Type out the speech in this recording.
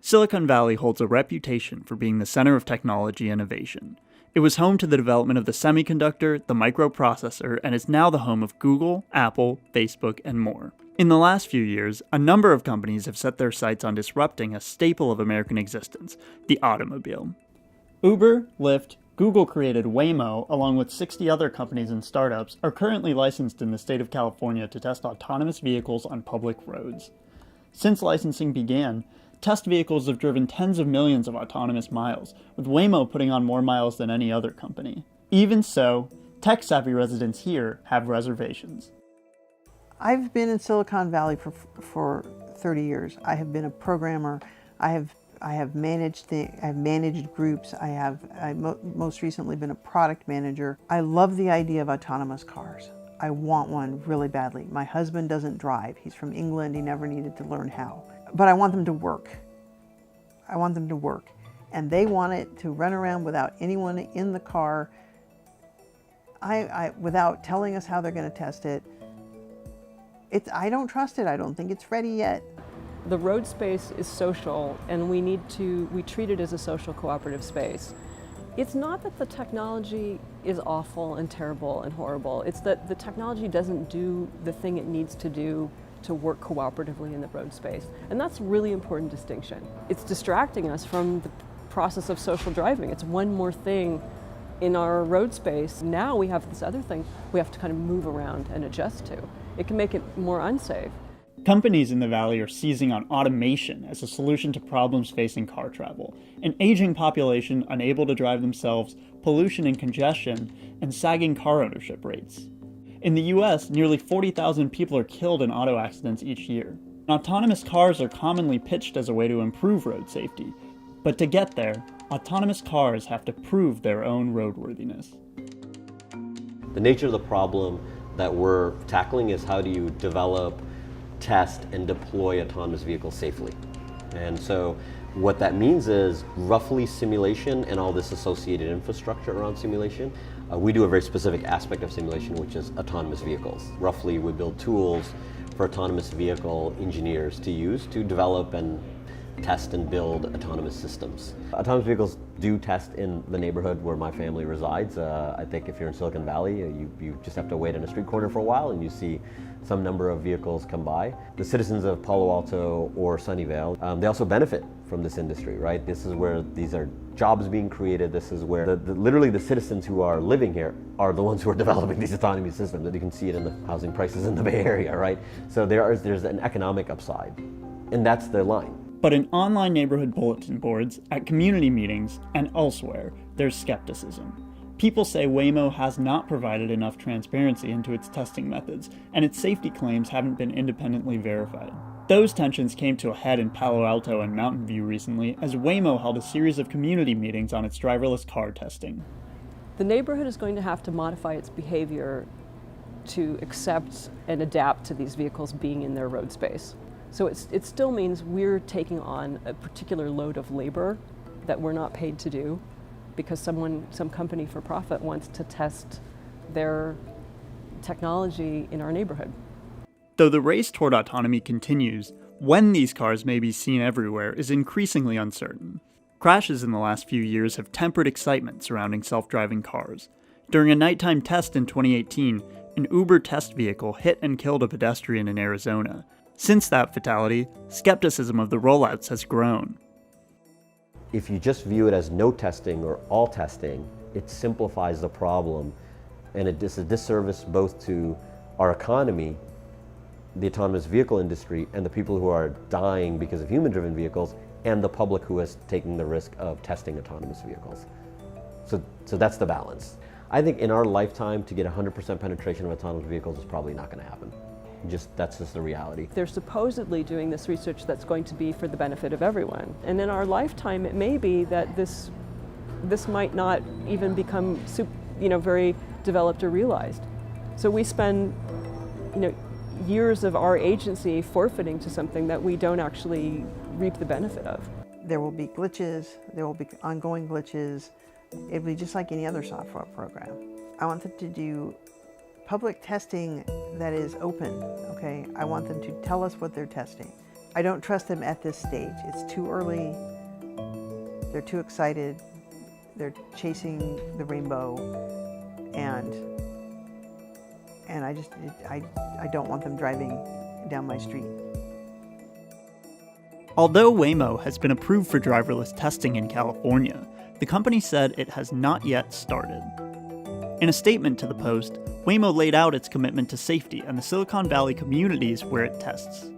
Silicon Valley holds a reputation for being the center of technology innovation. It was home to the development of the semiconductor, the microprocessor, and is now the home of Google, Apple, Facebook, and more. In the last few years, a number of companies have set their sights on disrupting a staple of American existence, the automobile. Uber, Lyft, Google-created Waymo, along with 60 other companies and startups, are currently licensed in the state of California to test autonomous vehicles on public roads. Since licensing began, test vehicles have driven tens of millions of autonomous miles, with Waymo putting on more miles than any other company. Even so, tech-savvy residents here have reservations. I've been in Silicon Valley for 30 years. I have been a programmer. I have managed groups. I've most recently been a product manager. I love the idea of autonomous cars. I want one really badly. My husband doesn't drive. He's from England. He never needed to learn how. But I want them to work. I want them to work. And they want it to run around without anyone in the car, without telling us how they're going to test it. I don't trust it. I don't think it's ready yet. The road space is social, and we treat it as a social cooperative space. It's not that the technology is awful and terrible and horrible. It's that the technology doesn't do the thing it needs to do to work cooperatively in the road space. And that's a really important distinction. It's distracting us from the process of social driving. It's one more thing in our road space. Now we have this other thing we have to kind of move around and adjust to. It can make it more unsafe. Companies in the valley are seizing on automation as a solution to problems facing car travel. An aging population unable to drive themselves, pollution and congestion, and sagging car ownership rates. In the US, nearly 40,000 people are killed in auto accidents each year. Autonomous cars are commonly pitched as a way to improve road safety. But to get there, autonomous cars have to prove their own roadworthiness. The nature of the problem that we're tackling is how do you develop, test, and deploy autonomous vehicles safely. And so what that means is roughly simulation and all this associated infrastructure around simulation. We do a very specific aspect of simulation, which is autonomous vehicles. Roughly, we build tools for autonomous vehicle engineers to use to develop and test and build autonomous systems. Autonomous vehicles do test in the neighborhood where my family resides. I think if you're in Silicon Valley, you just have to wait in a street corner for a while and you see some number of vehicles come by. The citizens of Palo Alto or Sunnyvale, they also benefit from this industry, right? This is where these are jobs being created. This is where literally the citizens who are living here are the ones who are developing these autonomy systems. And you can see it in the housing prices in the Bay Area, right? So there's an economic upside, and that's the line. But in online neighborhood bulletin boards, at community meetings, and elsewhere, there's skepticism. People say Waymo has not provided enough transparency into its testing methods, and its safety claims haven't been independently verified. Those tensions came to a head in Palo Alto and Mountain View recently as Waymo held a series of community meetings on its driverless car testing. The neighborhood is going to have to modify its behavior to accept and adapt to these vehicles being in their road space. So it still means we're taking on a particular load of labor that we're not paid to do because some company for profit wants to test their technology in our neighborhood. Though the race toward autonomy continues, when these cars may be seen everywhere is increasingly uncertain. Crashes in the last few years have tempered excitement surrounding self-driving cars. During a nighttime test in 2018, an Uber test vehicle hit and killed a pedestrian in Arizona. Since that fatality, skepticism of the rollouts has grown. If you just view it as no testing or all testing, it simplifies the problem, and it is a disservice both to our economy, the autonomous vehicle industry, and the people who are dying because of human-driven vehicles, and the public who is taking the risk of testing autonomous vehicles. So that's the balance. I think in our lifetime, to get 100% penetration of autonomous vehicles is probably not going to happen. That's just the reality. They're supposedly doing this research that's going to be for the benefit of everyone. And in our lifetime, it may be that this might not even become very developed or realized. So we spend years of our agency forfeiting to something that we don't actually reap the benefit of. There will be glitches, there will be ongoing glitches. It'll be just like any other software program. I want them to do public testing that is open, okay? I want them to tell us what they're testing. I don't trust them at this stage. It's too early. They're too excited. They're chasing the rainbow, and I don't want them driving down my street. Although Waymo has been approved for driverless testing in California, the company said it has not yet started. In a statement to the Post, Waymo laid out its commitment to safety and the Silicon Valley communities where it tests.